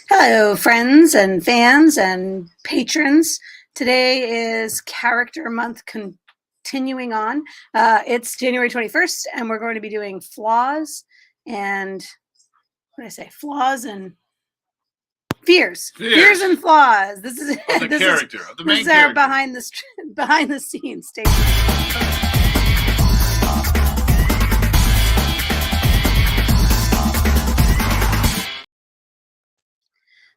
Hello, friends and fans and patrons. Today is Character Month continuing on. It's January 21st, and we're going to be doing flaws and what did I say? Flaws and fears. Fears and flaws. This is of the this character, is, of the this main is our character. behind the scenes. Stay tuned.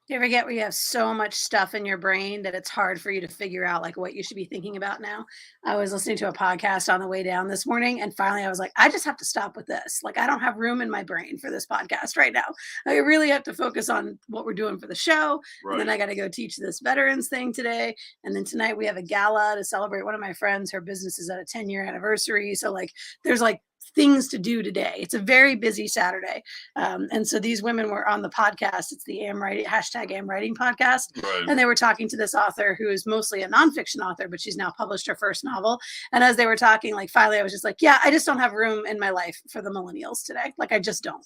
Do you ever get where you have so much stuff in your brain that it's hard for you to figure out like what you should be thinking about now? I was listening to a podcast on the way down this morning, and finally I was like, I just have to stop with this. Like, I don't have room in my brain for this podcast right now. I really have to focus on what we're doing for the show. Right. And then I got to go teach this veterans thing today. And then tonight we have a gala to celebrate one of my friends. Her business is at a 10-year anniversary. So like, there's like things to do today. It's a very busy Saturday. And so these women were on the podcast. It's the Am Writing #Am Writing podcast. Right. And they were talking to this author who is mostly a nonfiction author, but she's now published her first novel. And as they were talking, like finally I was just like, yeah, I just don't have room in my life for the millennials today. Like I just don't.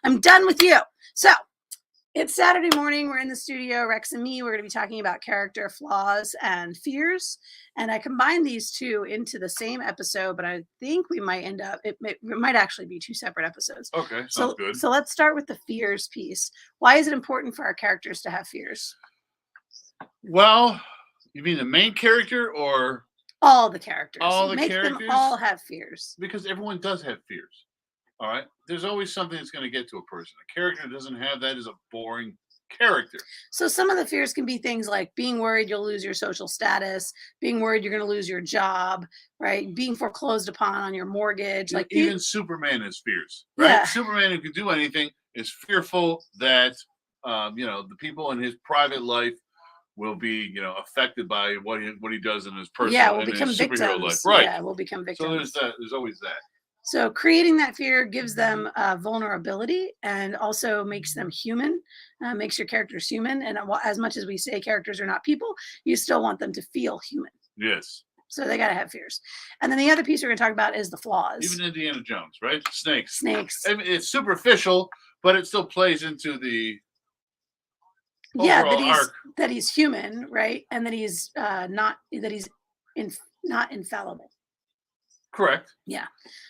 I'm done with you. So it's Saturday morning. We're in the studio, Rex and me. We're going to be talking about character flaws and fears. And I combined these two into the same episode, but I think we might end up, it might actually be two separate episodes. Okay, sounds good. So let's start with the fears piece. Why is it important for our characters to have fears? Well, you mean the main character or all the characters? All the Make characters? them all have fears. Because everyone does have fears. All right. There's always something that's going to get to a person. A character that doesn't have that is a boring character. So some of the fears can be things like being worried you'll lose your social status, being worried you're going to lose your job, right? Being foreclosed upon on your mortgage. Like even Superman has fears, right? Yeah. Superman, who can do anything, is fearful that the people in his private life will be affected by what he does in his personal will become his victims. superhero life. Right. Yeah, we'll become victims. So there's that. There's always that. So creating that fear gives them vulnerability and also makes them human, makes your characters human. And as much as we say characters are not people, you still want them to feel human. Yes. So they got to have fears. And then the other piece we're going to talk about is the flaws. Even Indiana Jones, right? Snakes. Snakes. I mean, it's superficial, but it still plays into the that he's human, right? And that he's not infallible. Correct. Yeah,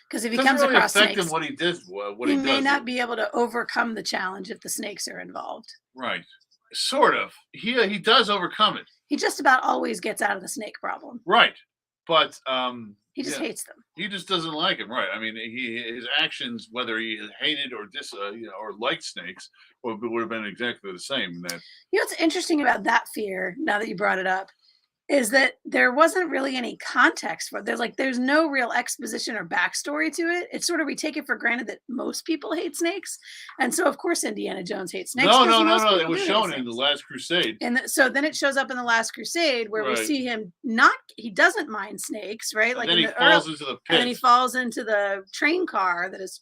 because if he comes really across affect snakes, him what he did, he may not be able to overcome the challenge if the snakes are involved. Right. Sort of. He does overcome it. He just about always gets out of the snake problem. Right. But he just hates them. He just doesn't like him. Right. I mean, his actions, whether he hated or or liked snakes, would have been exactly the same. That what's interesting about that fear, now that you brought it up, is that there wasn't really any context for it. There's no real exposition or backstory to it. It's sort of, we take it for granted that most people hate snakes. And so of course Indiana Jones hates snakes. No. It was shown in The Last Crusade. And so then it shows up in The Last Crusade where we see him he doesn't mind snakes, right? Like then he falls into the pit. And then he falls into the train car that is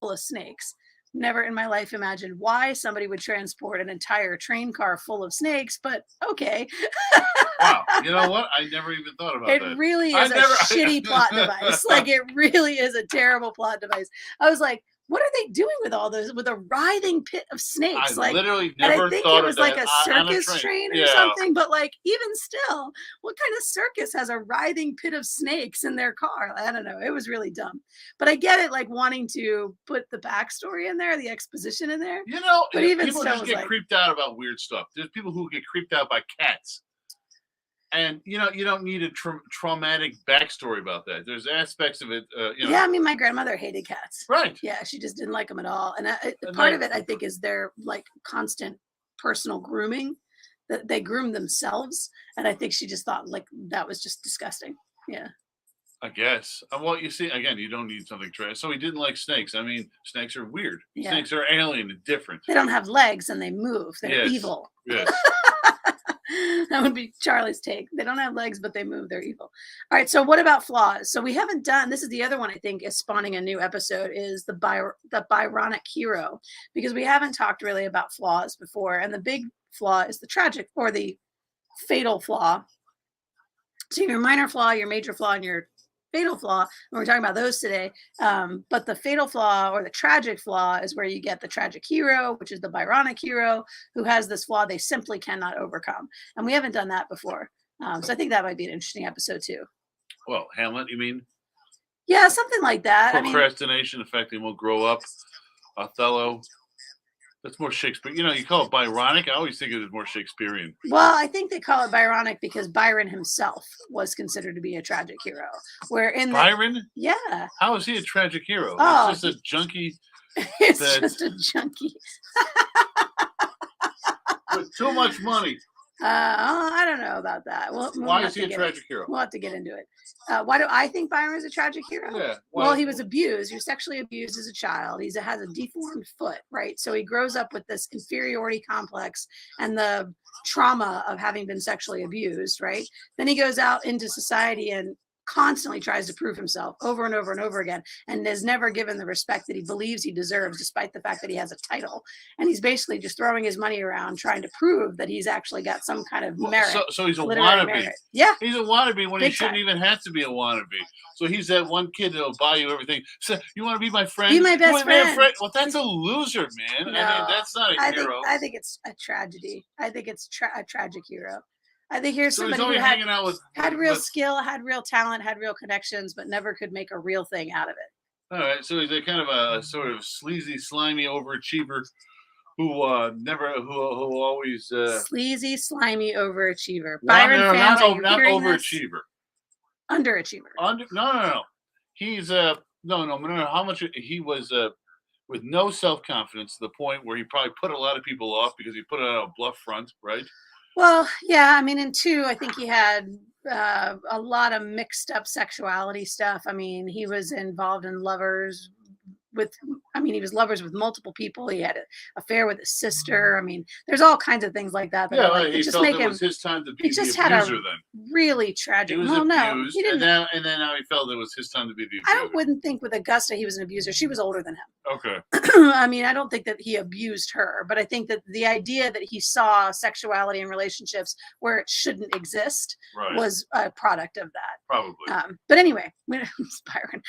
full of snakes. Never in my life imagined why somebody would transport an entire train car full of snakes, but okay. Wow. You know what? I never even thought about that. It really is a shitty plot device. Like, it really is a terrible plot device. I was like, what are they doing with all those, with a writhing pit of snakes? I literally never I think thought it was like a circus train or something, but like, even still, what kind of circus has a writhing pit of snakes in their car? I don't know. It was really dumb. But I get it, like wanting to put the backstory in there, the exposition in there. But even people just get creeped out about weird stuff. There's people who get creeped out by cats. And you don't need a traumatic backstory about that. There's aspects of it. Yeah, I mean, my grandmother hated cats. Right. Yeah, she just didn't like them at all. And part of it, I think, is their like constant personal grooming. That they groom themselves, and I think she just thought like that was just disgusting. Yeah. I guess. Well, you see, again, you don't need something so he didn't like snakes. I mean, snakes are weird. Yeah. Snakes are alien and different. They don't have legs and they move. They're evil. Yes. That would be Charlie's take. They don't have legs, but they move. They're evil. All right. So what about flaws? So we haven't done, this is the other one I think is spawning a new episode, is the Byronic hero, because we haven't talked really about flaws before. And the big flaw is the tragic or the fatal flaw. So your minor flaw, your major flaw, and your fatal flaw, and we're talking about those today. But the fatal flaw or the tragic flaw is where you get the tragic hero, which is the Byronic hero, who has this flaw they simply cannot overcome. And we haven't done that before. So I think that might be an interesting episode too. Well, Hamlet, you mean? Yeah, something like that. Procrastination affecting will grow up. Othello. That's more Shakespeare. You call it Byronic. I always think it is more Shakespearean. Well, I think they call it Byronic because Byron himself was considered to be a tragic hero. Where in Byron? Yeah. How is he a tragic hero? Oh, He's just a junkie. He's just a junkie. With too much money. I don't know about that. Why is he a tragic hero? We'll have to get into it. Why do I think Byron is a tragic hero? Yeah. Well, he was abused. He was sexually abused as a child. He has a deformed foot, right? So he grows up with this inferiority complex and the trauma of having been sexually abused, right? Then he goes out into society and constantly tries to prove himself over and over and over again, and is never given the respect that he believes he deserves, despite the fact that he has a title. And he's basically just throwing his money around trying to prove that he's actually got some kind of merit. So he's a wannabe. Merit. Yeah. He's a wannabe when Big he shouldn't time. even have to be a wannabe. So he's that one kid that'll buy you everything. So you want to be my friend? Be my best friend. Well, that's a loser, man. No, I mean, that's not a hero. I think it's a tragedy. I think it's a tragic hero. I think here's So somebody he's who only hanging out with had real skill, had real talent, had real connections, but never could make a real thing out of it. All right, so he's a kind of a sort of sleazy, slimy overachiever who always sleazy, slimy overachiever. Byron fans, not this? overachiever. Underachiever. No. He's no. How much he was with no self-confidence to the point where he probably put a lot of people off because he put it on a bluff front, right? Well, yeah. I mean, in 2, I think he had a lot of mixed up sexuality stuff. I mean, he was involved in he was lovers with multiple people. He had an affair with his sister. I mean, there's all kinds of things like that. He felt it was his time to be the abuser then. Really tragic. He was abused, he didn't. And then now he felt it was his time to be the abuser. I wouldn't think with Augusta he was an abuser. She was older than him. Okay. I mean, I don't think that he abused her, but I think that the idea that he saw sexuality in relationships where it shouldn't exist was a product of that. Probably. But anyway, Byron.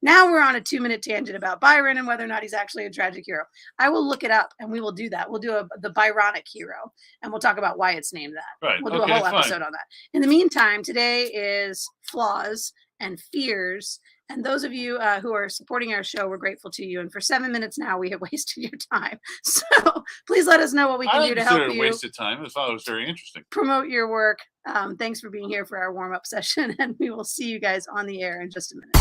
We're on a 2-minute tangent about Byron and whether or not he's actually a tragic hero. I will look it up and we will do that. We'll do the Byronic hero and we'll talk about why it's named that. Right. We'll do a whole episode on that. In the meantime, today is flaws and fears. And those of you who are supporting our show, we're grateful to you. And for 7 minutes now, we have wasted your time. So please let us know what we can do to help you. Wasted time. I thought it was very interesting. Promote your work. Thanks for being here for our warm-up session. And we will see you guys on the air in just a minute.